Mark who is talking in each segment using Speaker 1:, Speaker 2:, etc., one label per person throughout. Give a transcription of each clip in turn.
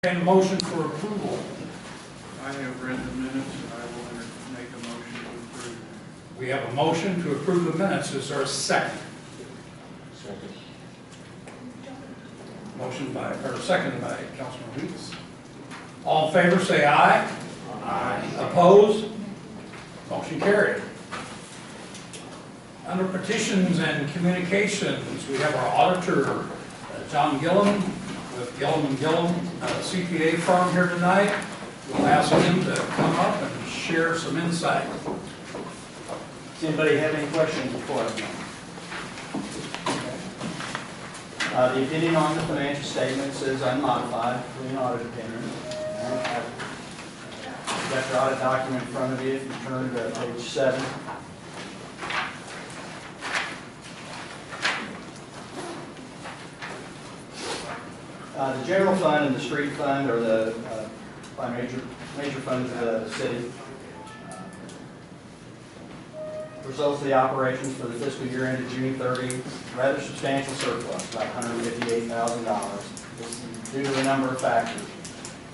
Speaker 1: And motion for approval.
Speaker 2: I have read the minutes and I will make a motion to approve.
Speaker 1: We have a motion to approve the minutes. Is there a second?
Speaker 3: Second.
Speaker 1: Motion by, or second by Councilman Weeks. All in favor say aye.
Speaker 3: Aye.
Speaker 1: Opposed? Motion carried. Under petitions and communications, we have our auditor, John Gillum, with Gillum & Gillum CPA firm here tonight. We'll ask him to come up and share some insight.
Speaker 4: Does anybody have any questions before I begin? The opinion on the financial statements is unmodified for an audit opinion. You've got your audit document in front of you. If you turn to page 7. The general fund and the street fund are the major funds of the city. Results of the operations for the fiscal year ended June 30, rather substantial surplus, about $158,000. This is due to a number of factors.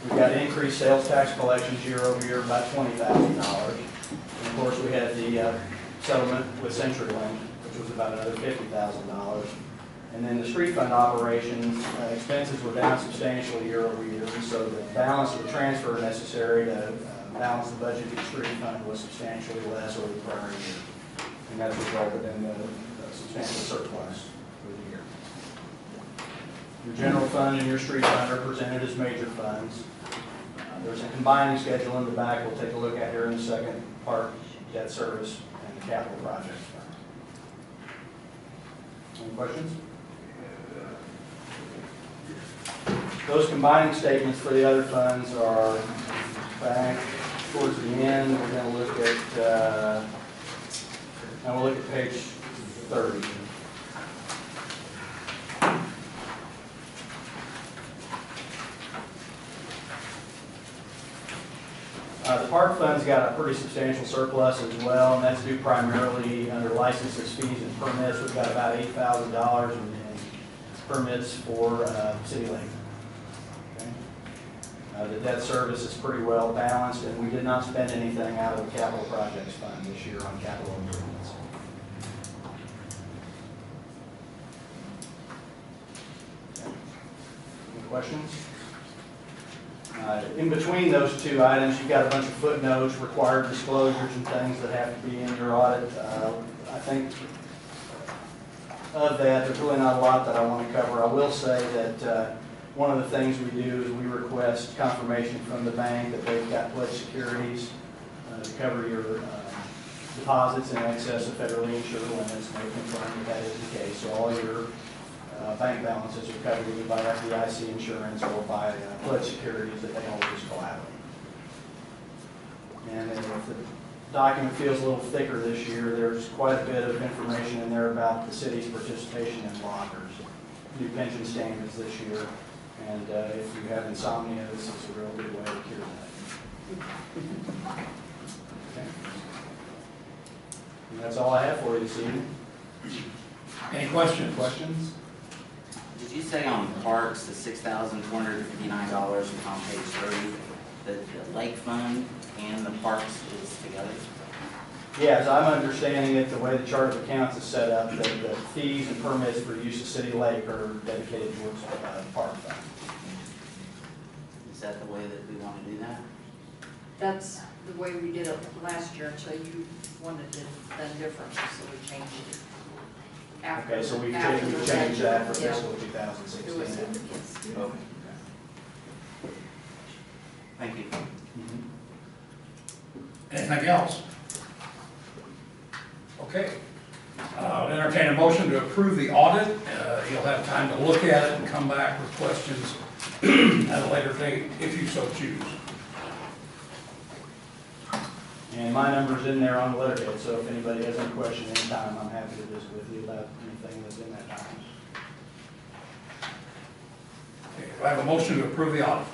Speaker 4: We've got increased sales tax collections year over year, about $20,000. And of course, we had the settlement with CenturyLink, which was about another $50,000. And then the street fund operations, expenses were down substantially year over year, so the balance of the transfer necessary to balance the budget of the street fund was substantially less over the prior year. And that's resulted in the substantial surplus for the year. Your general fund and your street fund are presented as major funds. There's a combining schedule in the back we'll take a look at here in the second part, debt service and the capital projects fund. Any questions? Those combining statements for the other funds are back towards the end. We're going to look at, now we'll look at page 30. The park fund's got a pretty substantial surplus as well, and that's due primarily under licenses, fees, and permits. We've got about $8,000 in permits for City Lake. The debt service is pretty well balanced, and we did not spend anything out of the capital projects fund this year on capital improvements. Okay. Any questions? In between those two items, you've got a bunch of footnotes, required disclosures, and things that have to be in your audit. I think of that, there's really not a lot that I want to cover. I will say that one of the things we do is we request confirmation from the bank that they've got pledged securities to cover your deposits in excess of federally insured limits, and they confirm that that is the case. So all your bank balances are covered either by FDIC insurance or by pledged securities that they hold as collateral. And if the document feels a little thicker this year, there's quite a bit of information in there about the city's participation in lockers, new pension standards this year. And if you have insomnia, this is a real good way to cure that. Okay. And that's all I have for you this evening.
Speaker 1: Any questions?
Speaker 4: Questions?
Speaker 3: Did you say on parks, the $6,459 is on page 30, the lake fund and the parks is together?
Speaker 4: Yeah, as I'm understanding it, the way the chart of accounts is set up, the fees and permits for use of City Lake are dedicated towards the park fund.
Speaker 3: Is that the way that we want to do that?
Speaker 5: That's the way we did it last year until you wanted it done differently, so we changed it. After,
Speaker 4: Okay, so we
Speaker 5: after the
Speaker 4: changed that for
Speaker 5: yeah.
Speaker 4: fiscal 2016.
Speaker 5: It was, yes.
Speaker 4: Okay.
Speaker 3: Thank you.
Speaker 1: Anything else? Okay. I'll entertain a motion to approve the audit. You'll have time to look at it and come back with questions at a later date if you so choose.
Speaker 4: And my number's in there on the letterhead, so if anybody has any question anytime, I'm happy to visit with you about anything that's in that document.
Speaker 1: Okay, do I have a motion to approve the audit?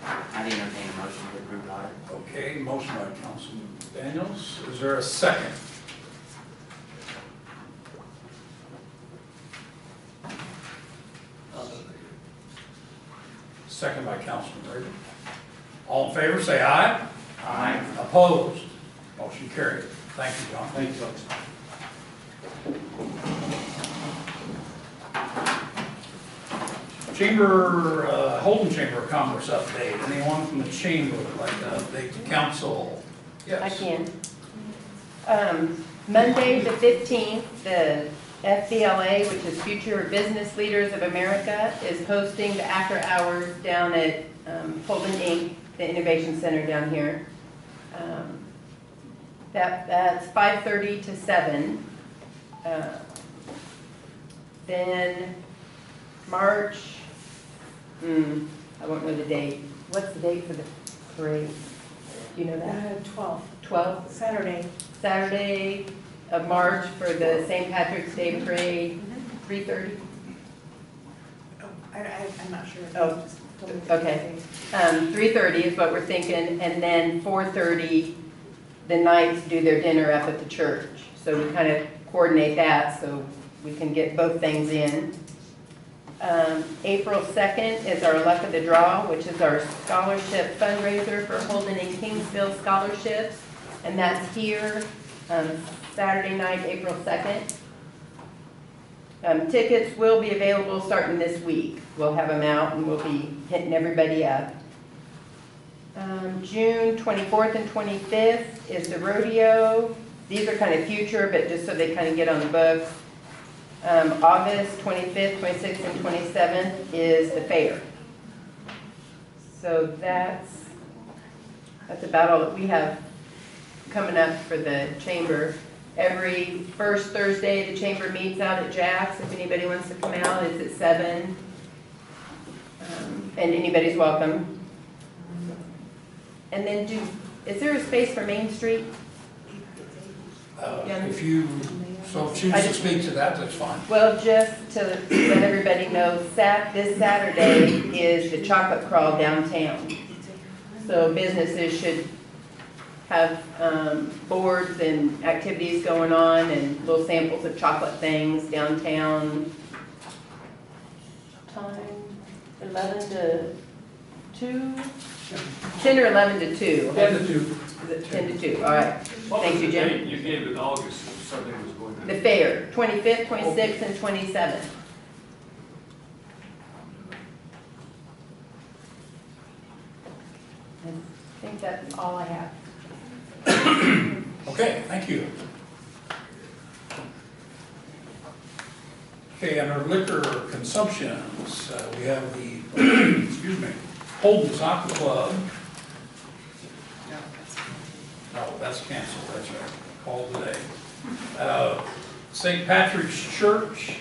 Speaker 3: I'd entertain a motion to approve the audit.
Speaker 1: Okay, motion by Councilman Daniels. Is there a second? second by Councilman Rader. All in favor, say aye.
Speaker 2: Aye.
Speaker 1: Opposed? Motion carried. Thank you, John.
Speaker 4: Thank you, folks.
Speaker 1: Chamber, Holden Chamber of Commerce update. Anyone from the chamber would like to update the council? Yes.
Speaker 6: I can. Monday, the 15th, the FBLA, which is Future Business Leaders of America, is hosting the after hours down at Holden Inc., the Innovation Center down here. That's 5:30 to 7. Then March, I won't know the date. What's the date for the parade? Do you know that? 12th? Saturday of March for the St. Patrick's Day Parade, 3:30?
Speaker 7: I'm not sure.
Speaker 6: Oh, okay. 3:30 is what we're thinking, and then 4:30, the Knights do their dinner up at the church. So we kind of coordinate that so we can get both things in. April 2nd is our Luck of the Draw, which is our scholarship fundraiser for Holden and Kingsville scholarships. And that's here, Saturday night, April 2nd. Tickets will be available starting this week. We'll have them out and we'll be hitting everybody up. June 24th and 25th is the rodeo. These are kind of future, but just so they kind of get on the books. August 25th, 26th, and 27th is the fair. So that's about all that we have coming up for the chamber. Every first Thursday, the chamber meets out at Jack's. If anybody wants to come out, it's at 7. And anybody's welcome. And then is there a space for Main Street?
Speaker 1: If you so choose to speak to that, that's fine.
Speaker 6: Well, just to let everybody know, this Saturday is the chocolate crawl downtown. So businesses should have boards and activities going on and little samples of chocolate things downtown. Time, 11 to 2? 10 or 11 to 2.
Speaker 1: 10 to 2.
Speaker 6: Is it 10 to 2? All right. Thank you, Jim.
Speaker 8: You gave it August, if something was going to.
Speaker 6: The fair, 25th, 26th, and 27th. I think that's all I have.
Speaker 1: Okay, thank you. Okay, under liquor consumptions, we have the, excuse me, Holden Soccer Club. No, that's canceled, that's right, called today. St. Patrick's Church,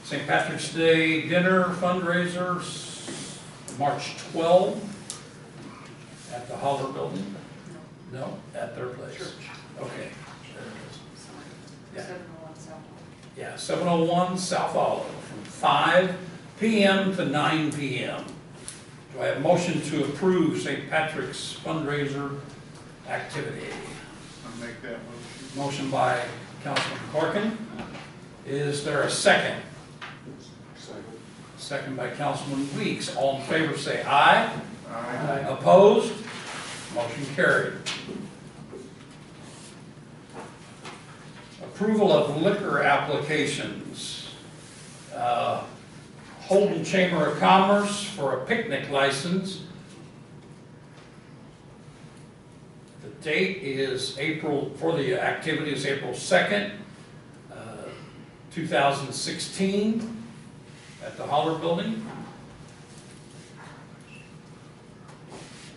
Speaker 1: St. Patrick's Day dinner fundraisers, March 12th at the Holler Building. No, at their place. Okay, there it is. Yeah.
Speaker 5: 701 South.
Speaker 1: Yeah, 701 South Olive, from 5 p.m. to 9 p.m. Do I have a motion to approve St. Patrick's fundraiser activity?
Speaker 2: I'll make that motion.
Speaker 1: Motion by Councilman Corkin. Is there a second? Second by Councilman Weeks. All in favor say aye.
Speaker 2: Aye.
Speaker 1: Opposed? Motion carried. Approval of liquor applications. Holden Chamber of Commerce for a picnic license. The date is for the activity is April 2nd, 2016 at the Holler Building.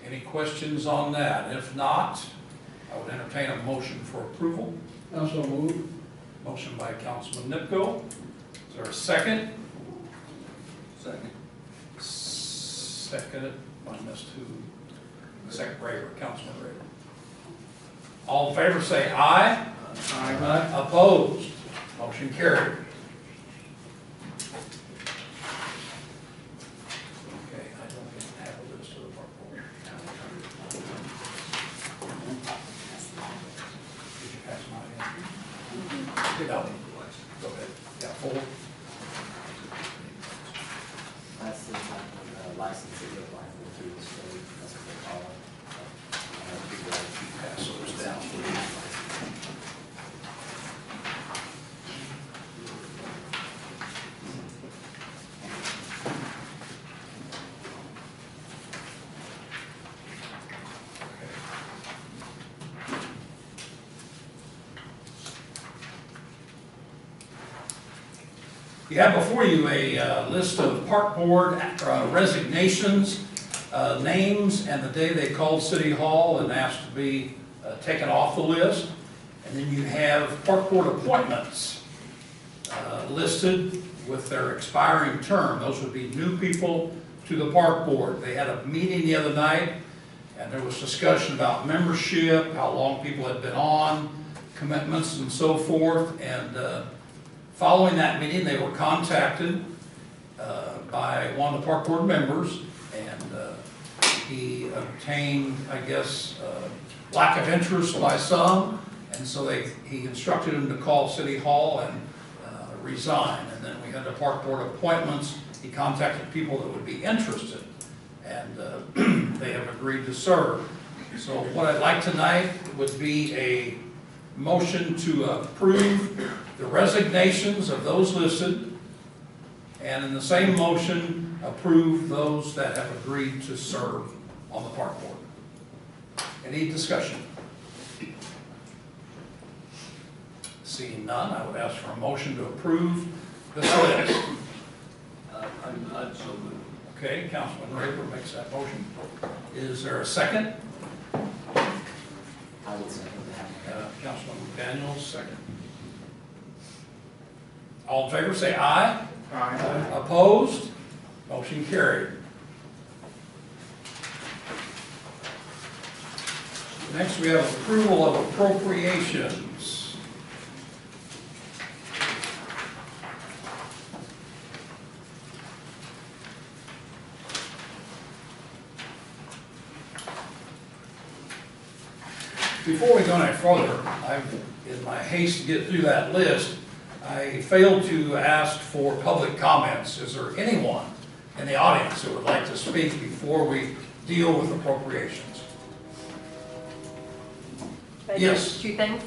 Speaker 1: Any questions on that? If not, I would entertain a motion for approval.
Speaker 8: Also move.
Speaker 1: Motion by Councilman Nipko. Is there a second?
Speaker 8: Second.
Speaker 1: Seconded by Second Raver, Councilman Raver. All in favor say aye.
Speaker 2: Aye.
Speaker 1: Opposed? Motion carried. Okay, I don't even have a list of our board. Did you pass mine in? No. Go ahead. Yeah, 4.
Speaker 3: That's the license that you apply
Speaker 1: You have before you a list of park board resignations, names, and the day they called City Hall and asked to be taken off the list. And then you have park board appointments listed with their expiring term. Those would be new people to the park board. They had a meeting the other night, and there was discussion about membership, how long people had been on, commitments and so forth. And following that meeting, they were contacted by one of the park board members, and he obtained, I guess, lack of interest by some, and so he instructed him to call City Hall and resign. And then we had the park board appointments. He contacted people that would be interested, and they have agreed to serve. So what I'd like tonight would be a motion to approve the resignations of those listed, and in the same motion, approve those that have agreed to serve on the park board. Any discussion? Seeing none, I would ask for a motion to approve this list.
Speaker 8: I'd so move.
Speaker 1: Okay, Councilman Raper makes that motion. Is there a second?
Speaker 3: I would second that.
Speaker 1: Councilman Daniels, second. All in favor, say aye.
Speaker 2: Aye.
Speaker 1: Opposed? Motion carried. Next, we have approval of appropriations. Before we go any further, in my haste to get through that list, I failed to ask for public comments. Is there anyone in the audience who would like to speak before we deal with appropriations?
Speaker 6: Can I do
Speaker 1: Yes.
Speaker 6: 2 things?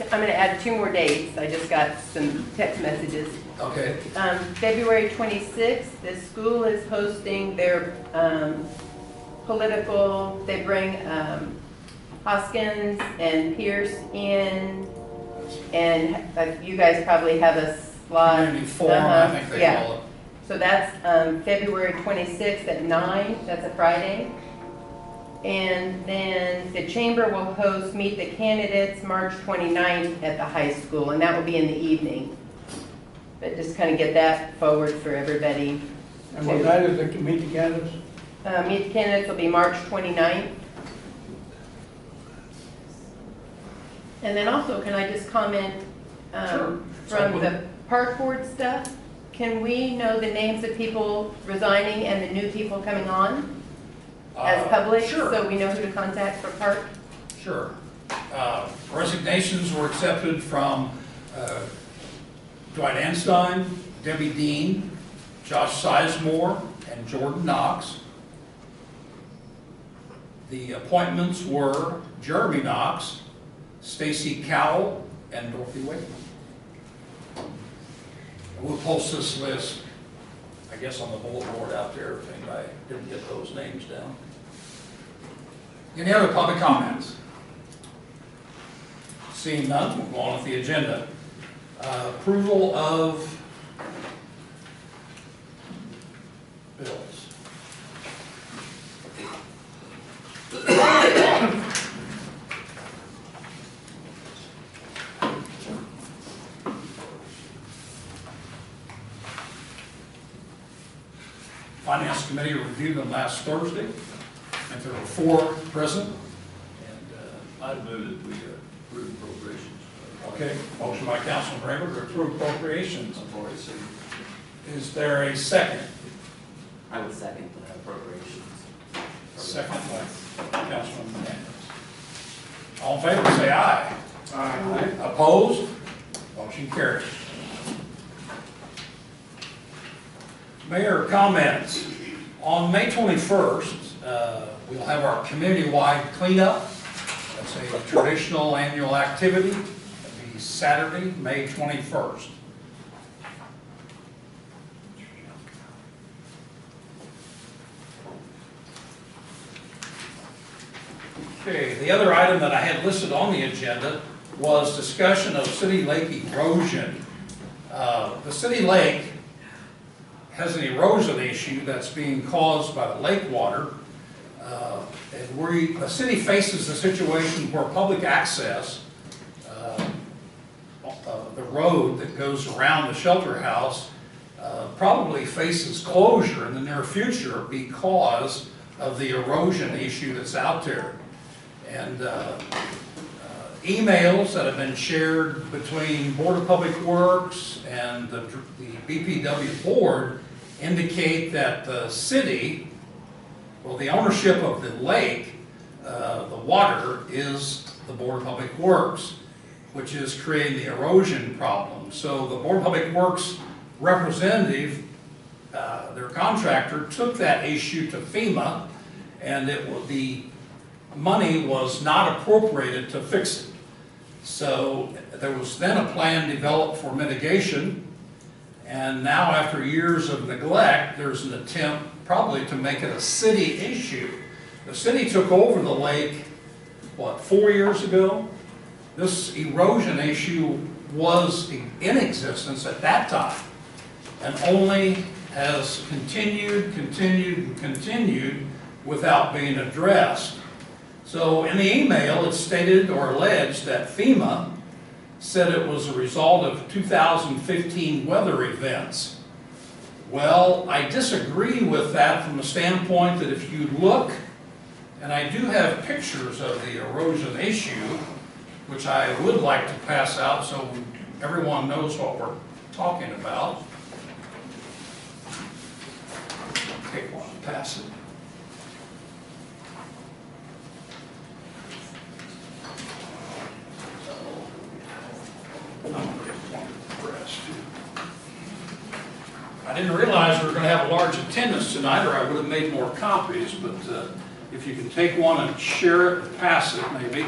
Speaker 6: I'm going to add 2 more dates. I just got some text messages.
Speaker 1: Okay,
Speaker 6: February 26th, the school is hosting their political, they bring Hoskins and Pierce in, and you guys probably have a slot.
Speaker 1: community forum, I think they
Speaker 6: Yeah.
Speaker 1: call it.
Speaker 6: So that's February 26th at 9, that's a Friday. And then the chamber will host Meet the Candidates March 29th at the high school, and that will be in the evening. But just kind of get that forward for everybody.
Speaker 8: And what night is it to meet the candidates?
Speaker 6: Meet the Candidates will be March 29th. And then also, can I just comment
Speaker 1: Sure.
Speaker 6: from the park board stuff? Can we know the names of people resigning and the new people coming on as public?
Speaker 1: Sure.
Speaker 6: So we know who to contact for park?
Speaker 1: Sure. Resignations were accepted from Dwight Anstein, Debbie Dean, Josh Sizemore, and Jordan Knox. The appointments were Jeremy Knox, Stacy Cowell, and Dorothy Wakeman. We'll post this list, I guess, on the bulletin board out there if anybody didn't get those names down. Any other public comments? Seeing none, we'll go on with the agenda. Approval of bills. Finance Committee reviewed them last Thursday, and there were 4 present. And
Speaker 8: I'd move that we approve appropriations.
Speaker 1: okay, motion by Councilman Raver to approve appropriations.
Speaker 8: I've already said.
Speaker 1: Is there a second?
Speaker 3: I would second the appropriations.
Speaker 1: Second by Councilman Daniels. All in favor, say aye.
Speaker 2: Aye.
Speaker 1: Opposed? Motion carries. Mayor comments. On May 21st, we'll have our community-wide cleanup. That's a traditional annual activity. It'll be Saturday, May 21st. Okay, the other item that I had listed on the agenda was discussion of city lake erosion. The city lake has an erosion issue that's being caused by the lake water. And the city faces a situation where public access, the road that goes around the shelter house, probably faces closure in the near future because of the erosion issue that's out there. And emails that have been shared between Board of Public Works and the BPW board indicate that the city, well, the ownership of the lake, the water, is the Board of Public Works, which is creating the erosion problem. So the Board of Public Works representative, their contractor, took that issue to FEMA, and the money was not appropriated to fix it. So there was then a plan developed for mitigation, and now after years of neglect, there's an attempt probably to make it a city issue. The city took over the lake, what, 4 years ago? This erosion issue was in existence at that time, and only has continued without being addressed. So in the email, it stated or alleged that FEMA said it was a result of 2015 weather events. Well, I disagree with that from the standpoint that if you look, and I do have pictures of the erosion issue, which I would like to pass out so everyone knows what we're talking about. Take one and pass it. I didn't realize we were going to have a large attendance tonight, or I would have made more copies, but if you can take one and share it, pass it maybe.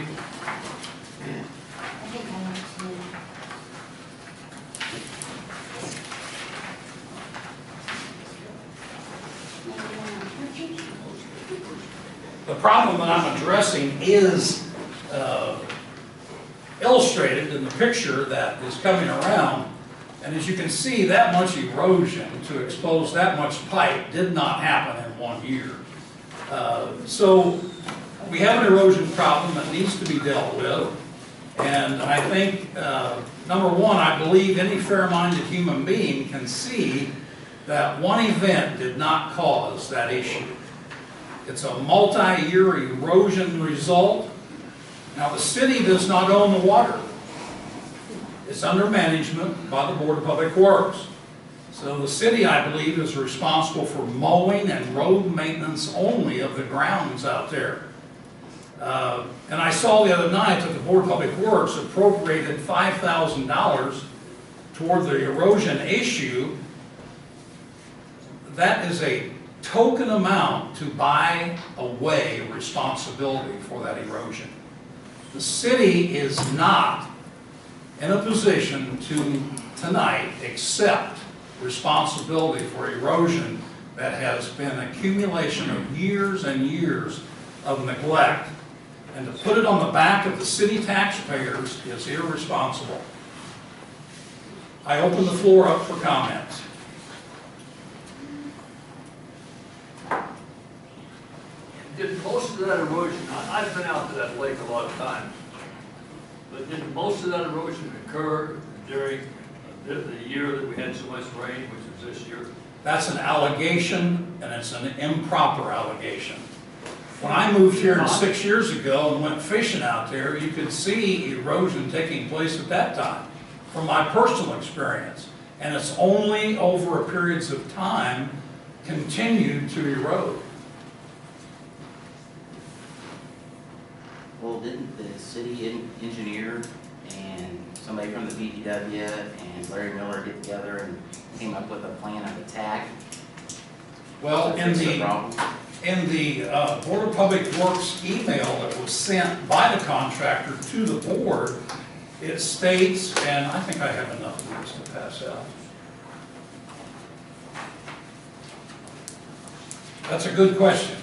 Speaker 1: The problem that I'm addressing is illustrated in the picture that is coming around. And as you can see, that much erosion to expose that much pipe did not happen in 1 year. So we have an erosion problem that needs to be dealt with. And I think, number one, I believe any fair-minded human being can see that one event did not cause that issue. It's a multi-year erosion result. Now, the city does not own the water. It's under management by the Board of Public Works. So the city, I believe, is responsible for mowing and road maintenance only of the grounds out there. And I saw the other night that the Board of Public Works appropriated $5,000 toward the erosion issue. That is a token amount to buy away responsibility for that erosion. The city is not in a position to tonight accept responsibility for erosion that has been accumulation of years and years of neglect. And to put it on the back of the city taxpayers is irresponsible. I open the floor up for comments.
Speaker 8: Did most of that erosion, I've been out to that lake a lot of times, but did most of that erosion occur during the year that we had so much rain, which is this year?
Speaker 1: That's an allegation, and it's an improper allegation. When I moved here 6 years ago and went fishing out there, you could see erosion taking place at that time, from my personal experience. And it's only over periods of time continued to erode.
Speaker 3: Well, didn't the city engineer and somebody from the BPW and Larry Miller get together and came up with a plan of attack?
Speaker 1: Well,
Speaker 3: to
Speaker 1: in
Speaker 3: fix
Speaker 1: the
Speaker 3: problem?
Speaker 1: Board of Public Works email that was sent by the contractor to the board, it states, and I think I have enough of this to pass out. That's a good question.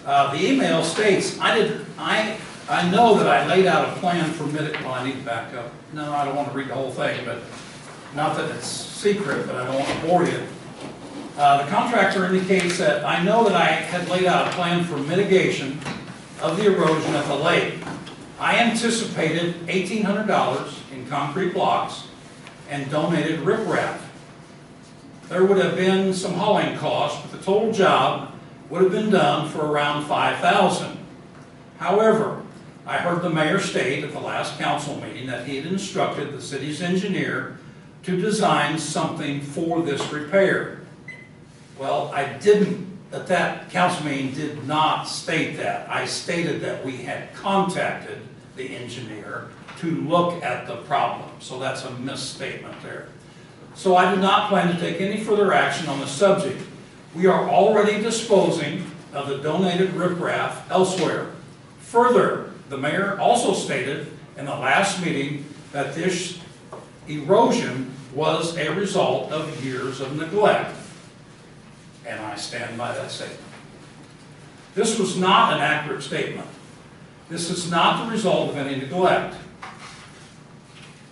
Speaker 1: The email states, I I know that I laid out a plan for well, I need to back up. No, I don't want to read the whole thing, but not that it's secret, but I don't want to bore you. The contractor indicates that I know that I had laid out a plan for mitigation of the erosion at the lake. I anticipated $1,800 in concrete blocks and donated riprap. There would have been some hauling costs, but the total job would have been done for around $5,000. However, I heard the mayor state at the last council meeting that he had instructed the city's engineer to design something for this repair. Well, I didn't, at that council meeting, did not state that. I stated that we had contacted the engineer to look at the problem. So that's a misstatement there. So I do not plan to take any further action on the subject. We are already disposing of the donated riprap elsewhere. Further, the mayor also stated in the last meeting that this erosion was a result of years of neglect. And I stand by that statement. This was not an accurate statement. This is not the result of any neglect.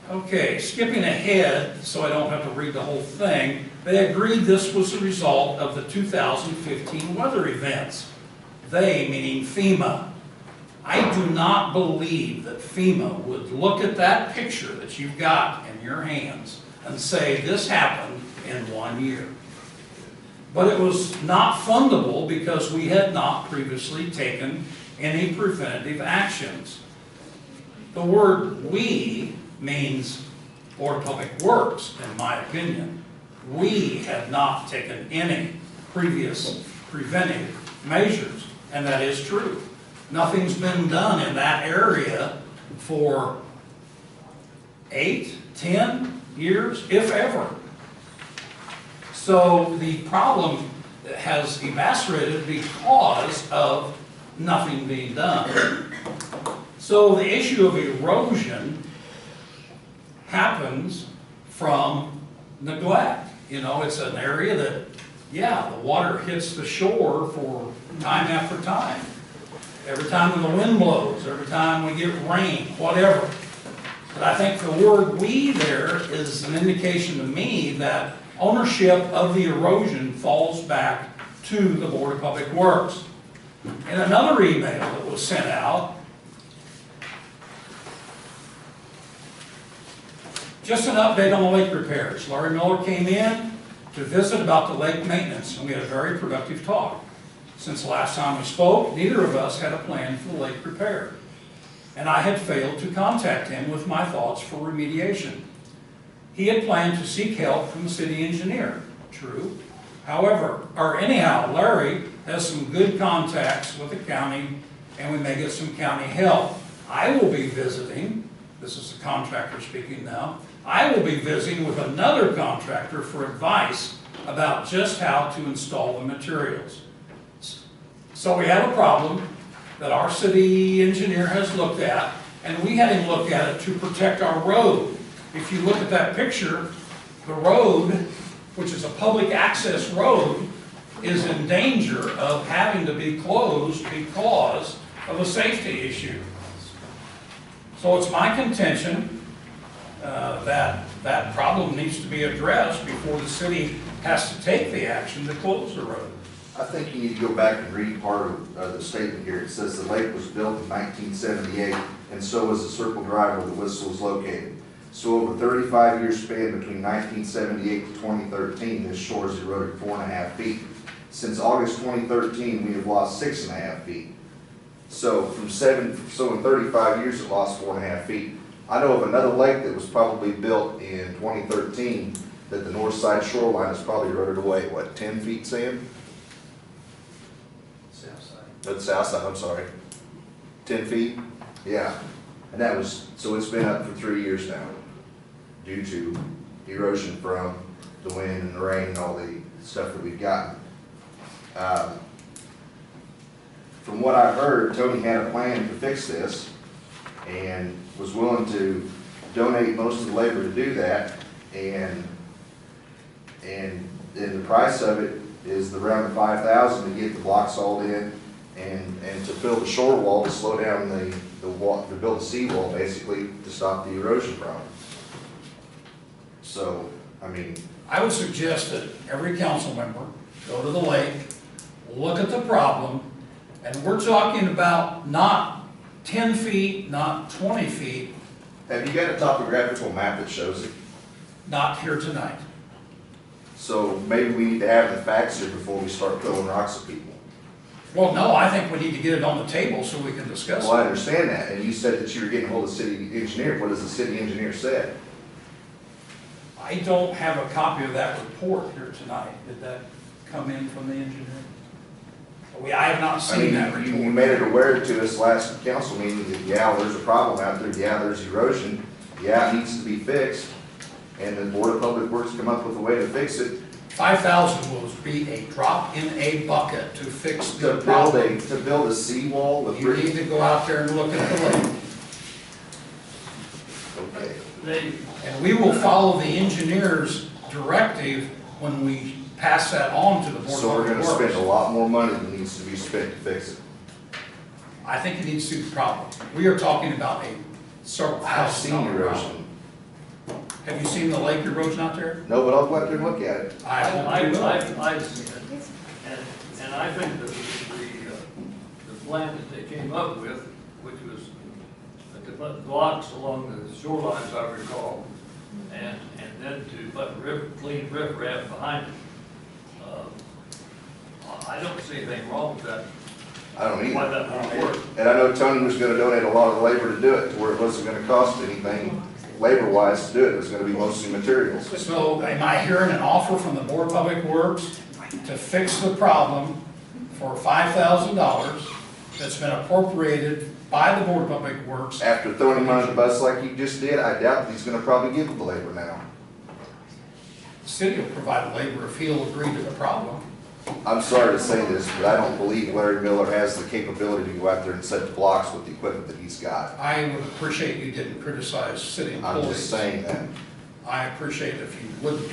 Speaker 1: Okay, skipping ahead so I don't have to read the whole thing, they agreed this was the result of the 2015 weather events. They, meaning FEMA. I do not believe that FEMA would look at that picture that you've got in your hands and say this happened in 1 year. But it was not fundable because we had not previously taken any preventative actions. The word "we" means Board of Public Works, in my opinion. We had not taken any previous preventive measures, and that is true. Nothing's been done in that area for 8, 10 years, if ever. So the problem has evaporated because of nothing being done. So the issue of erosion happens from neglect. You know, it's an area that, yeah, the water hits the shore for time after time. Every time the wind blows, every time we get rain, whatever. But I think the word "we" there is an indication to me that ownership of the erosion falls back to the Board of Public Works. In another email that was sent out, just an update on the lake repairs. Larry Miller came in to visit about the lake maintenance, and we had a very productive talk. Since the last time we spoke, neither of us had a plan for the lake repair, and I had failed to contact him with my thoughts for remediation. He had planned to seek help from the city engineer. True. Anyhow, Larry has some good contacts with the county, and we may get some county help. I will be visiting, this is the contractor speaking now, I will be visiting with another contractor for advice about just how to install the materials. So we have a problem that our city engineer has looked at, and we had him look at it to protect our road. If you look at that picture, the road, which is a public access road, is in danger of having to be closed because of a safety issue. So it's my contention that that problem needs to be addressed before the city has to take the action to close the road.
Speaker 7: I think you need to go back and read part of the statement here. It says the lake was built in 1978, and so was the Circle Drive where the whistle is located. So over 35-year span between 1978 to 2013, this shore has eroded 4.5 feet. Since August 2013, we have lost 6.5 feet. So in 35 years, it lost 4.5 feet. I know of another lake that was probably built in 2013 that the north side shoreline has probably eroded away, what, 10 feet, Sam?
Speaker 4: South side.
Speaker 7: The south side, I'm sorry. 10 feet? Yeah. And that was, so it's been up for 3 years now due to erosion from the wind and the rain and all the stuff that we've gotten. From what I've heard, Tony had a plan to fix this and was willing to donate most of the labor to do that, and the price of it is around the $5,000 to get the blocks hauled in and to build a shore wall to slow down the wall, to build a seawall basically to stop the erosion problem. So, I mean,
Speaker 1: I would suggest that every council member go to the lake, look at the problem, and we're talking about not 10 feet, not 20 feet,
Speaker 7: have you got a topographical map that shows it?
Speaker 1: not here tonight.
Speaker 7: So maybe we need to have the facts here before we start throwing rocks at people.
Speaker 1: Well, no, I think we need to get it on the table so we can discuss
Speaker 7: Well, I
Speaker 1: it.
Speaker 7: understand that, and you said that you were getting hold of the city engineer. What does the city engineer say?
Speaker 1: I don't have a copy of that report here tonight. Did that come in from the engineer? I have not
Speaker 7: I
Speaker 1: seen that
Speaker 7: mean, you
Speaker 1: report.
Speaker 7: made it aware to us last council meeting that, yeah, there's a problem out there, yeah, there's erosion, yeah, it needs to be fixed, and the Board of Public Works come up with a way to fix it.
Speaker 1: 5,000 will be a drop in a bucket to fix
Speaker 7: To
Speaker 1: the
Speaker 7: build
Speaker 1: problem.
Speaker 7: to build a seawall with
Speaker 1: You need
Speaker 7: brick.
Speaker 1: to go out there and look at the lake.
Speaker 7: Okay.
Speaker 8: They,
Speaker 1: And we will follow the engineer's directive when we pass that on to the Board of
Speaker 7: So we're
Speaker 1: Public
Speaker 7: gonna spend a
Speaker 1: Works.
Speaker 7: lot more money than needs to be spent to fix it.
Speaker 1: I think it needs to see the problem. We are talking about a several
Speaker 7: I've
Speaker 1: thousand
Speaker 7: seen
Speaker 1: dollar
Speaker 7: erosion.
Speaker 1: problem. Have you seen the lake erosion out there?
Speaker 7: No, but I'll go out there and look at it.
Speaker 1: I hope you will.
Speaker 8: I've seen it, and I think that the plan that they came up with, which was to put blocks along the shorelines, I recall, and then to put clean riprap behind it. I don't see anything wrong with that,
Speaker 7: I don't
Speaker 8: why
Speaker 7: either.
Speaker 8: that would work.
Speaker 7: And I know Tony was gonna donate a lot of the labor to do it, to where it wasn't gonna cost anything labor-wise to do it. It was gonna be mostly materials.
Speaker 1: So am I hearing an offer from the Board of Public Works to fix the problem for $5,000 that's been appropriated by the Board of Public Works?
Speaker 7: After throwing him under the bus like you just did, I doubt that he's gonna probably give the labor now.
Speaker 1: The city will provide labor if he'll agree to the problem.
Speaker 7: I'm sorry to say this, but I don't believe Larry Miller has the capability to go out there and set the blocks with the equipment that he's got.
Speaker 1: I would appreciate you didn't criticize city
Speaker 7: I'm
Speaker 1: employees.
Speaker 7: just saying that.
Speaker 1: I appreciate if you wouldn't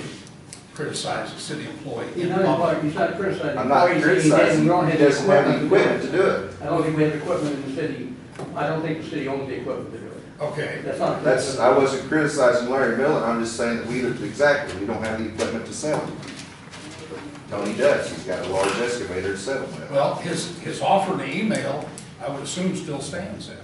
Speaker 1: criticize a city employee
Speaker 9: You
Speaker 1: in
Speaker 9: know,
Speaker 1: public.
Speaker 9: he's not criticizing.
Speaker 7: I'm not criticizing,
Speaker 9: We don't
Speaker 7: he
Speaker 9: have the
Speaker 7: doesn't have the
Speaker 9: to
Speaker 7: equipment
Speaker 9: do
Speaker 7: to do it.
Speaker 9: I don't think we have equipment in the city. I don't think the city owns the equipment to do it.
Speaker 1: Okay,
Speaker 9: That's not.
Speaker 7: That's, I wasn't criticizing Larry Miller, I'm just saying that we don't have the equipment to sell it. Tony does, he's got a large excavator to sell them with.
Speaker 1: well, his offer in the email, I would assume still stands then.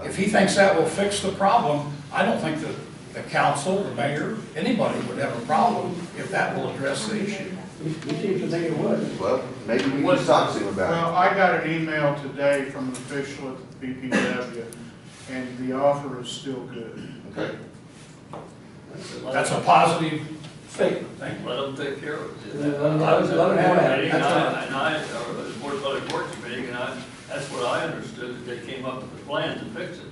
Speaker 1: If he thinks that will fix the problem, I don't think that the council, the mayor, anybody would have a problem if that will address the issue.
Speaker 9: He seems to think it would.
Speaker 7: Well, maybe we need to talk to him about
Speaker 2: Well, I got an email today from an official at the BPW, and the offer is still good.
Speaker 7: it. Okay.
Speaker 1: That's a positive statement, thank you.
Speaker 8: Let them take care of it.
Speaker 9: Let them
Speaker 8: I was at the
Speaker 9: have
Speaker 8: board
Speaker 9: that.
Speaker 8: meeting,
Speaker 1: That's
Speaker 8: or the Board of Public Works meeting, that's what I understood, that they came up with a plan to fix it.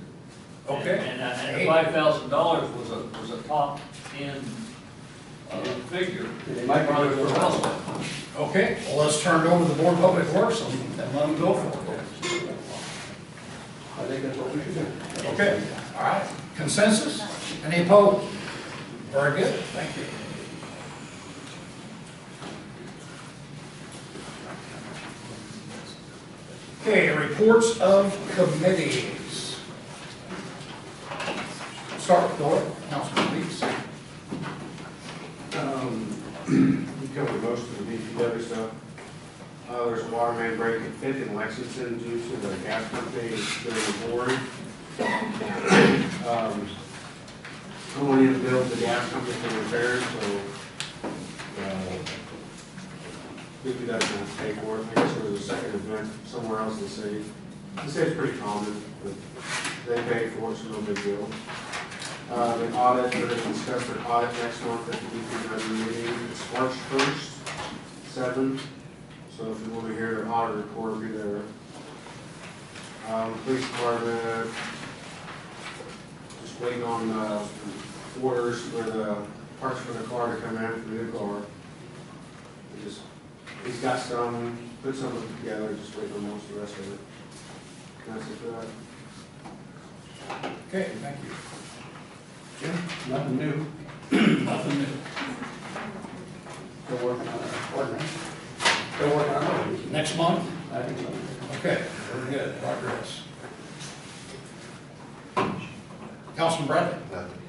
Speaker 1: Okay.
Speaker 8: And
Speaker 1: Hey.
Speaker 8: $5,000 was a top end figure.
Speaker 9: They might be
Speaker 8: Probably
Speaker 9: good for
Speaker 8: for
Speaker 9: us.
Speaker 8: us.
Speaker 1: Okay, well, let's turn it over to the Board of Public Works and let them go for it.
Speaker 9: I think that's what we should do.
Speaker 1: Okay, all right. Consensus? Any opposed? Very good, thank you. Okay, reports of committees. Start with Doyle, Councilman Weeks.
Speaker 10: We covered most of the DPW stuff. There's a water main break at Fifth in Lexington due to the gas company doing boring. I went in to build the gas company for repairs, so, DPW gonna pay for it. I guess there was a second event somewhere else in the city. The city's pretty common, but they pay for it, so no big deal. The audit, we're gonna discuss the audit next month at the DPW meeting. It's March 1st, 7. So if you want to hear the audit report, be there. Police department, just waiting on, orders for the parts for the car to come in for the new car. He's got some, put some of it together, just waiting on most of the rest of it. And that's it for that.
Speaker 1: Okay, thank you. Jim?
Speaker 9: Nothing new.
Speaker 1: Nothing new.
Speaker 9: Still working on it. Still working on it.
Speaker 1: Next month?
Speaker 9: I think so.
Speaker 1: Okay, very good, progress. Councilman Bradley?
Speaker 7: Nothing.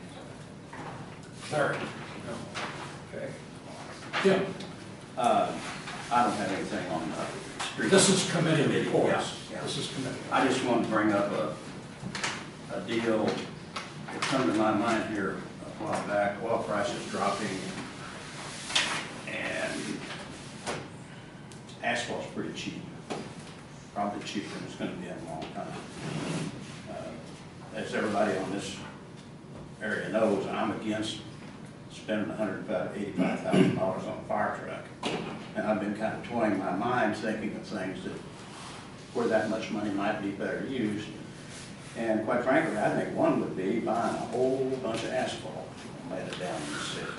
Speaker 1: Larry? No. Okay. Jim?
Speaker 9: I don't have anything on the street.
Speaker 1: This is committee reports.
Speaker 9: Yeah, yeah.
Speaker 1: This is committee.
Speaker 9: I just want to bring up a deal that come to my mind here a while back. Oil prices dropping, and asphalt's pretty cheap. Probably cheaper than it's going to be in a long time. As everybody on this area knows, I'm against spending $185,000 on a fire truck. And I've been kind of toying my mind, thinking of things that where that much money might be better used. And quite frankly, I think one would be buying a whole bunch of asphalt and laying it down in the city.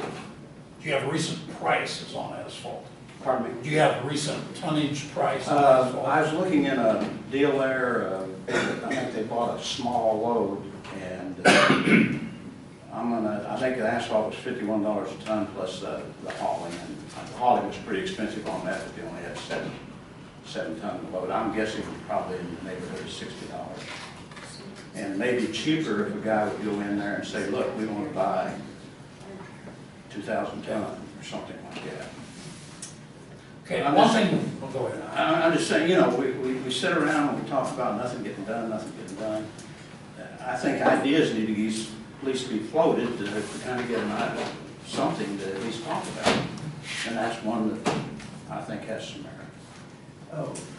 Speaker 1: Do you have recent prices on asphalt?
Speaker 9: Pardon me?
Speaker 1: Do you have recent tonnage price on asphalt?
Speaker 9: I was looking in a deal there, I think they bought a small load, and I think the asphalt was $51 a ton plus the hauling, and the hauling was pretty expensive on that, but they only had seven ton load. I'm guessing probably in the neighborhood of $60. And maybe cheaper if a guy would go in there and say, look, we want to buy 2,000 ton or something like that.
Speaker 1: Okay,
Speaker 9: I'm
Speaker 1: one
Speaker 9: just-
Speaker 1: thing, oh, go ahead.
Speaker 9: I'm just saying, you know, we sit around and we talk about nothing getting done, nothing getting done. I think ideas need to at least be floated to kind of get something to at least talk about. And that's one that I think has some merit.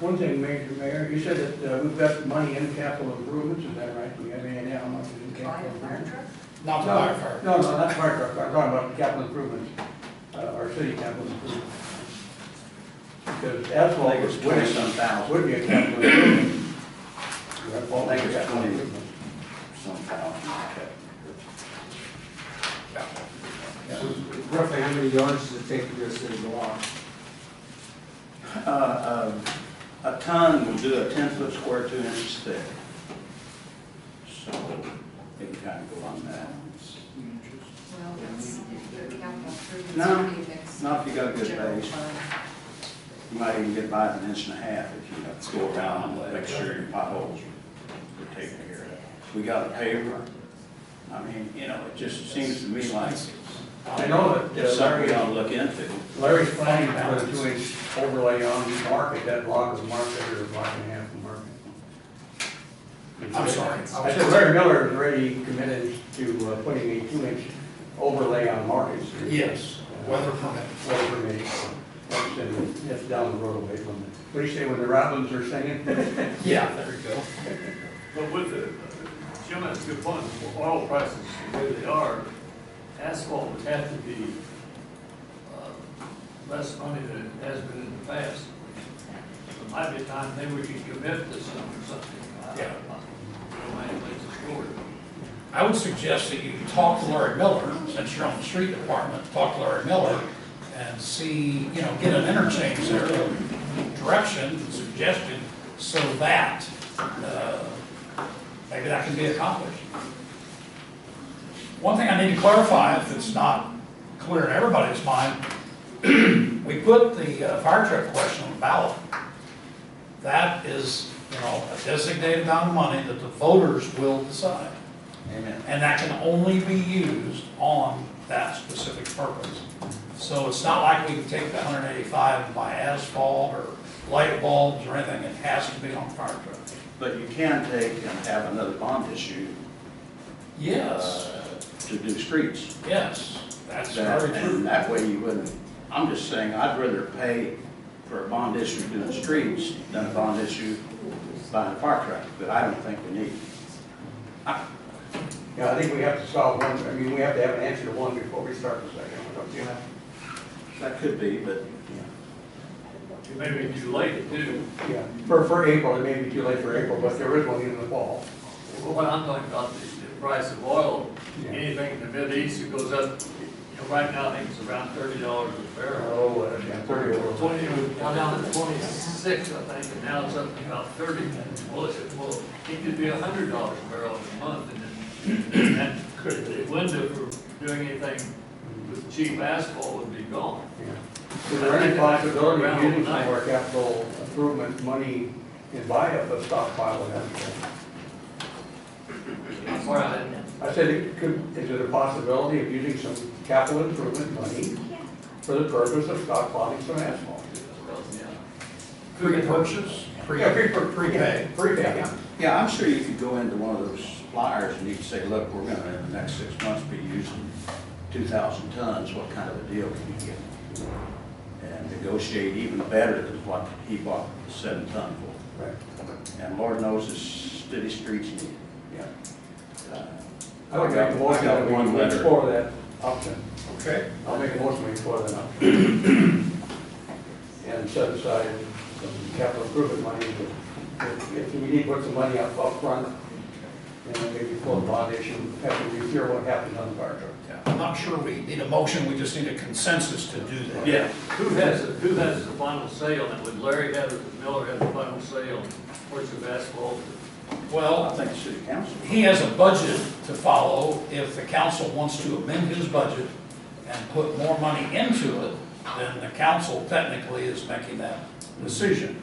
Speaker 11: One thing, Mayor, you said that we've got money in capital improvements, is that right? Do we have any idea how much is in
Speaker 5: Buy
Speaker 11: capital
Speaker 5: a fire
Speaker 11: improvements?
Speaker 5: truck?
Speaker 1: Not the firefighter.
Speaker 11: No, not fire truck, I'm talking about capital improvements, our city capital improvements. Because asphalt
Speaker 9: I think it's 20-some thousand.
Speaker 11: would be a capital improvement.
Speaker 9: I think it's 20-some thousand.
Speaker 10: So roughly how many yards does it take to get a city block?
Speaker 9: A ton will do a 10-foot square, 2 inches thick. So it can kind of go on that.
Speaker 5: Well, that's, if the capital improvements.
Speaker 9: No,
Speaker 5: would be mixed
Speaker 9: not if you got a good
Speaker 5: general
Speaker 9: base.
Speaker 5: fund.
Speaker 9: You might even get by with 1.5 inches if you go around and make sure your potholes are taken care of. We got a paver. I mean, you know, it just seems to me like
Speaker 11: I know that
Speaker 9: it's something we
Speaker 11: Larry,
Speaker 9: ought to look into.
Speaker 11: Larry's planning to put a 2-inch overlay on the market, that block is market or a block and a half of market.
Speaker 1: I'm sorry.
Speaker 11: I said Larry Miller is already committed to putting a 2-inch overlay on Market Street.
Speaker 1: Yes, weather permit.
Speaker 11: Weather permitting. That's down the road away from it. What do you say when the robins are singing?
Speaker 1: Yeah, there you go.
Speaker 8: But with the, Jim has a good point, with oil prices the way they are, asphalt would have to be less money than it has been in the past. There might be a time maybe we can commit to some or something.
Speaker 1: Yeah.
Speaker 8: My place is forward.
Speaker 1: I would suggest that you talk to Larry Miller, since you're on the street department, talk to Larry Miller and see, you know, get an interchange there, of direction, suggestion, so that maybe that can be accomplished. One thing I need to clarify, if it's not clear in everybody's mind, we put the fire truck question on the ballot. That is, you know, a designated amount of money that the voters will decide.
Speaker 9: Amen.
Speaker 1: And that can only be used on that specific purpose. So it's not like we can take the 185 and buy asphalt or light bulbs or anything. It has to be on fire trucks.
Speaker 9: But you can take and have another bond issue
Speaker 1: Yes,
Speaker 9: to do streets.
Speaker 1: yes, that's
Speaker 9: That-
Speaker 1: very true.
Speaker 9: And that way you wouldn't, I'm just saying, I'd rather pay for a bond issue doing streets than a bond issue buying a fire truck, but I don't think we need.
Speaker 11: Yeah, I think we have to solve one, I mean, we have to have an answer to one before we start the second one, don't you?
Speaker 9: That could be, but,
Speaker 8: It may be too late too.
Speaker 11: Yeah, for April, it may be too late for April, but there is one in the fall.
Speaker 8: Well, what I'm talking about, the price of oil,
Speaker 11: Yeah.
Speaker 8: anything in the Mideast, it goes up, you know, right now, I think it's around $30 a barrel.
Speaker 11: Oh, yeah, 30 or
Speaker 8: 20, it was down to 26, I think, and now it's up to about 30. Well, it could be $100 a barrel a month, and then the window for doing anything with cheap asphalt would be gone.
Speaker 11: Yeah. Is there any possibility of using some of our capital improvement money and buy up a stockpile of asphalt.
Speaker 8: All right.
Speaker 11: I said, is it a possibility of using some capital improvement money for the purpose of stockpiling some asphalt?
Speaker 1: Pre-purchase?
Speaker 11: Prepay. Prepay, yeah.
Speaker 9: Yeah, I'm sure you could go into one of those suppliers and you could say, look, we're gonna, in the next 6 months, be using 2,000 tons, what kind of a deal can you get? And negotiate even better than what he bought the 7 ton for.
Speaker 11: Right.
Speaker 9: And Lord knows his city streets need it.
Speaker 11: Yeah.
Speaker 9: Uh,
Speaker 11: I'll make a motion
Speaker 9: I got
Speaker 11: that we
Speaker 9: one letter.
Speaker 11: explore that option.
Speaker 1: Okay.
Speaker 11: I'll make a motion to explore that option. And set aside some capital improvement money. If we need to put some money up front, and then maybe pull a bond issue, after we hear what happens on the fire truck.
Speaker 1: Yeah, I'm not sure we need a motion, we just need a consensus to do that.
Speaker 8: Yeah, who has the final say on it? Would Larry have it, would Miller have the final say on where's the asphalt?
Speaker 9: I
Speaker 1: Well,
Speaker 9: think the city council.
Speaker 1: he has a budget to follow. If the council wants to amend his budget and put more money into it, then the council technically is making that decision.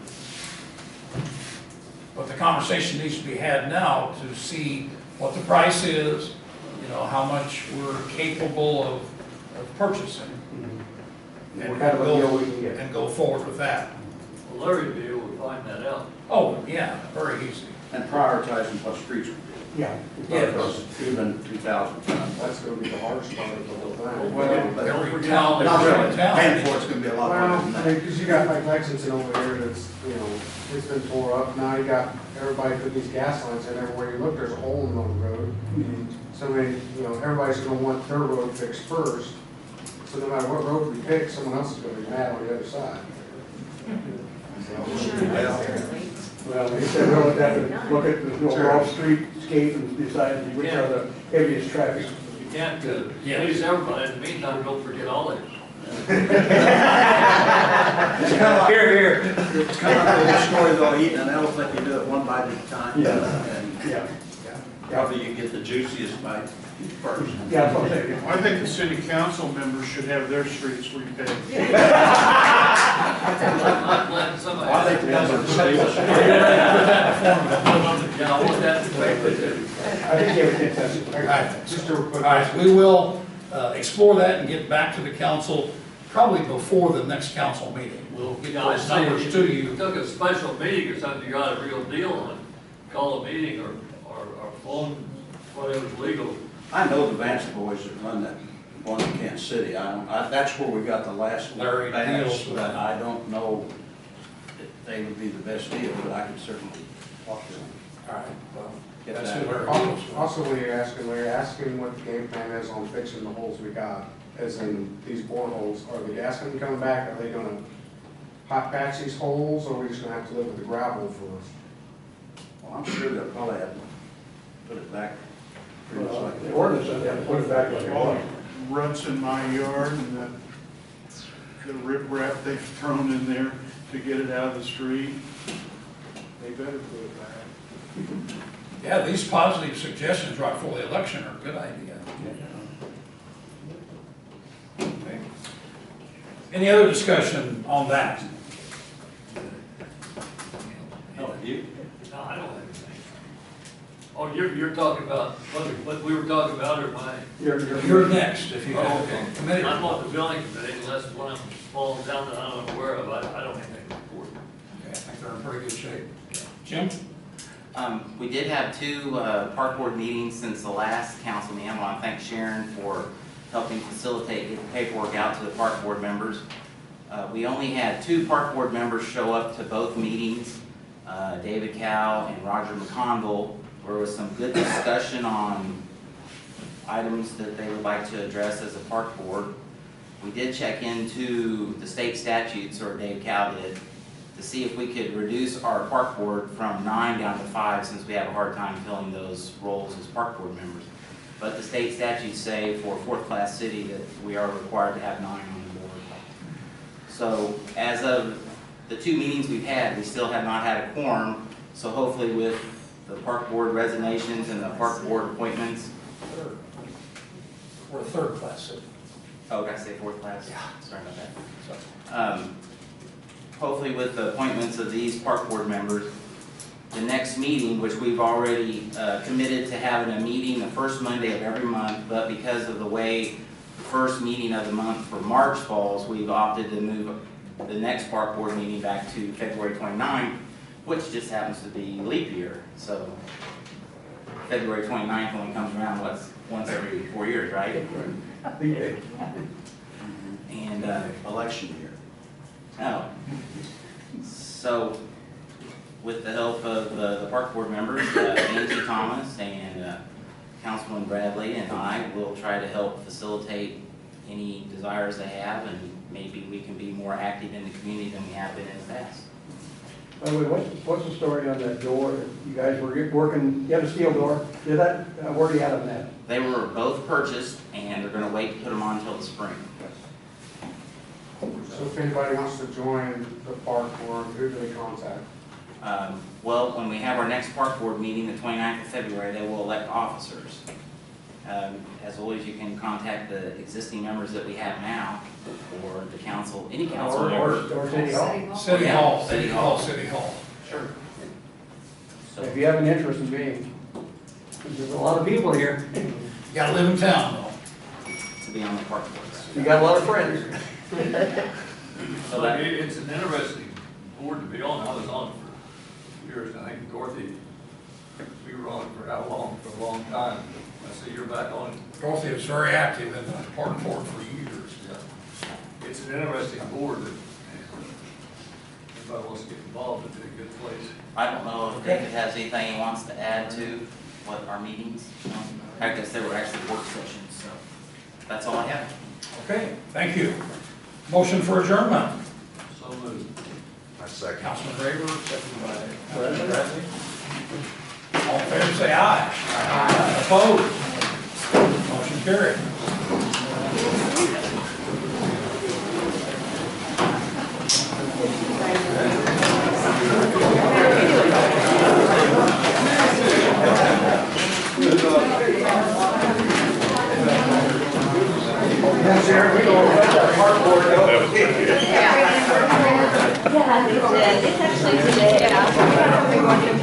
Speaker 1: But the conversation needs to be had now to see what the price is, you know, how much we're capable of purchasing.
Speaker 11: What kind of a deal we can get.
Speaker 1: And go forward with that.
Speaker 8: Well, Larry would be able to find that out.
Speaker 1: Oh, yeah, very easy.
Speaker 9: And prioritizing what streets we do.
Speaker 11: Yeah.
Speaker 9: Because even 2,000 tons.
Speaker 10: That's gonna be the hardest part of the whole thing.
Speaker 8: Well,
Speaker 1: Every
Speaker 8: don't forget
Speaker 1: town,
Speaker 8: all the-
Speaker 9: Not really.
Speaker 1: town.
Speaker 9: Paying for it's gonna be a lot harder
Speaker 10: Well,
Speaker 9: than
Speaker 10: I
Speaker 9: that.
Speaker 10: mean, because you got like Lexington over here that's, you know, it's been tore up. Now you got everybody put these gas lines in everywhere you look, there's a hole in the road. So many, you know, everybody's gonna want their road fixed first. So no matter what road we pick, someone else is gonna be mad on the other side.
Speaker 11: Well, he said we'll have to look at the overall streetscape and decide which are the heaviest traffic.
Speaker 8: You can't
Speaker 1: Yeah.
Speaker 8: please everybody. In the meantime, don't forget all that.
Speaker 9: It's kind of like,
Speaker 11: Here.
Speaker 9: it's kind of like the story about eating an elephant, you do it one bite at a time.
Speaker 11: Yeah.
Speaker 9: And
Speaker 11: Yeah.
Speaker 9: probably you get the juiciest bite first.
Speaker 11: Yeah, that's what I'm saying.
Speaker 2: I think the city council members should have their streets repaved.
Speaker 8: I'm glad somebody.
Speaker 9: I think the ones that stay.
Speaker 8: Yeah, I want that to be.
Speaker 11: I think you have a consensus.
Speaker 1: All right.
Speaker 2: Just a quick.
Speaker 1: All right, we will explore that and get back to the council probably before the next council meeting. We'll get
Speaker 8: Yeah, I
Speaker 1: those
Speaker 8: say,
Speaker 1: numbers
Speaker 8: if
Speaker 1: to
Speaker 8: you
Speaker 1: you.
Speaker 8: took a special meeting or something, you got a real deal on, call a meeting or phone, whatever's legal.
Speaker 9: I know the Vance boys that run that one in Kansas City. That's where we got the last
Speaker 1: Larry
Speaker 9: batch,
Speaker 1: deals with
Speaker 9: but
Speaker 1: that.
Speaker 9: I don't know if they would be the best deal, but I could certainly talk to them.
Speaker 1: All right, well,
Speaker 9: Get
Speaker 1: that's
Speaker 9: that.
Speaker 1: who Larry
Speaker 10: Also,
Speaker 1: deals with.
Speaker 10: also when you're asking, Larry, ask him what the game plan is on fixing the holes we got, as in these boreholes. Are the gas gonna come back? Are they gonna hot patch these holes, or are we just gonna have to live with the gravel for?
Speaker 9: Well, I'm sure they'll probably have to put it back pretty much like
Speaker 11: The
Speaker 9: that.
Speaker 11: ordinance says they have to put it back like it
Speaker 2: All
Speaker 11: was.
Speaker 2: the ruts in my yard and the riprap they've thrown in there to get it out of the street, they better put it back.
Speaker 1: Yeah, these positive suggestions right before the election are a good idea. Okay. Any other discussion on that?
Speaker 9: No, you?
Speaker 8: No, I don't have anything. Oh, you're talking about, what we were talking about, or my?
Speaker 1: You're next, if you
Speaker 8: Oh,
Speaker 1: have
Speaker 8: okay.
Speaker 1: a committee.
Speaker 8: I'm on the building committee, unless one of them falls down that I'm unaware of, I don't have anything to report.
Speaker 1: Okay, I think they're in pretty good shape. Jim?
Speaker 3: We did have two park board meetings since the last council meeting. I want to thank Sharon for helping facilitate getting paperwork out to the park board members. We only had two park board members show up to both meetings, David Cow and Roger McConville. There was some good discussion on items that they would like to address as a park board. We did check into the state statutes, or Dave Cow did, to see if we could reduce our park board from 9 down to 5, since we have a hard time filling those roles as park board members. But the state statutes say for a fourth-class city that we are required to have 9 on the board. So as of the two meetings we've had, we still have not had a quorum. So hopefully with the park board resignations and the park board appointments.
Speaker 1: Third. We're a third class city.
Speaker 3: Oh, did I say fourth class?
Speaker 1: Yeah.
Speaker 3: Sorry about that.
Speaker 1: So,
Speaker 3: Hopefully with the appointments of these park board members, the next meeting, which we've already committed to having a meeting the first Monday of every month, but because of the way the first meeting of the month for March falls, we've opted to move the next park board meeting back to February 29th, which just happens to be leap year. So February 29th only comes around once every 4 years, right? And
Speaker 9: Election year.
Speaker 3: oh, so with the help of the park board members, Angie Thomas and Councilman Bradley and I will try to help facilitate any desires they have, and maybe we can be more active in the community than we have been in the past.
Speaker 11: By the way, what's the story on that door? You guys were working, you had a steel door, did that, where do you have them at?
Speaker 3: They were both purchased, and they're gonna wait to put them on until the spring.
Speaker 10: So if anybody wants to join the park board, who do they contact?
Speaker 3: Well, when we have our next park board meeting, the 29th of February, they will elect officers. As always, you can contact the existing members that we have now, or the council, any council member.
Speaker 11: Or City Hall?
Speaker 1: City
Speaker 3: Yeah,
Speaker 1: Hall,
Speaker 3: City
Speaker 1: City
Speaker 3: Hall.
Speaker 1: Hall, City Hall.
Speaker 3: Sure. So,
Speaker 11: If you have an interest in being, there's a lot of people here.
Speaker 1: You gotta live in town though.
Speaker 3: to be on the park board.
Speaker 11: You got a lot of friends.
Speaker 3: So that,
Speaker 8: It's an interesting board to be on. I was on it for years. I think Dorothy, we were on it for how long? For a long time. I see you're back on it.
Speaker 1: Dorothy was very active in the park board for years.
Speaker 8: It's an interesting board that anybody wants to get involved, it's a good place.
Speaker 3: I don't know if David has anything he wants to add to what our meetings, I guess they were actually work sessions, so that's all I have.
Speaker 1: Okay, thank you. Motion for adjournment.
Speaker 8: So moved.
Speaker 7: I second.
Speaker 1: Councilman Graver, seconded by Councilman Bradley. All in favor, say aye. Aye. Opposed? Motion carried.
Speaker 11: Sharon, we don't have that park board, though.
Speaker 12: Yeah, they did. It's actually today.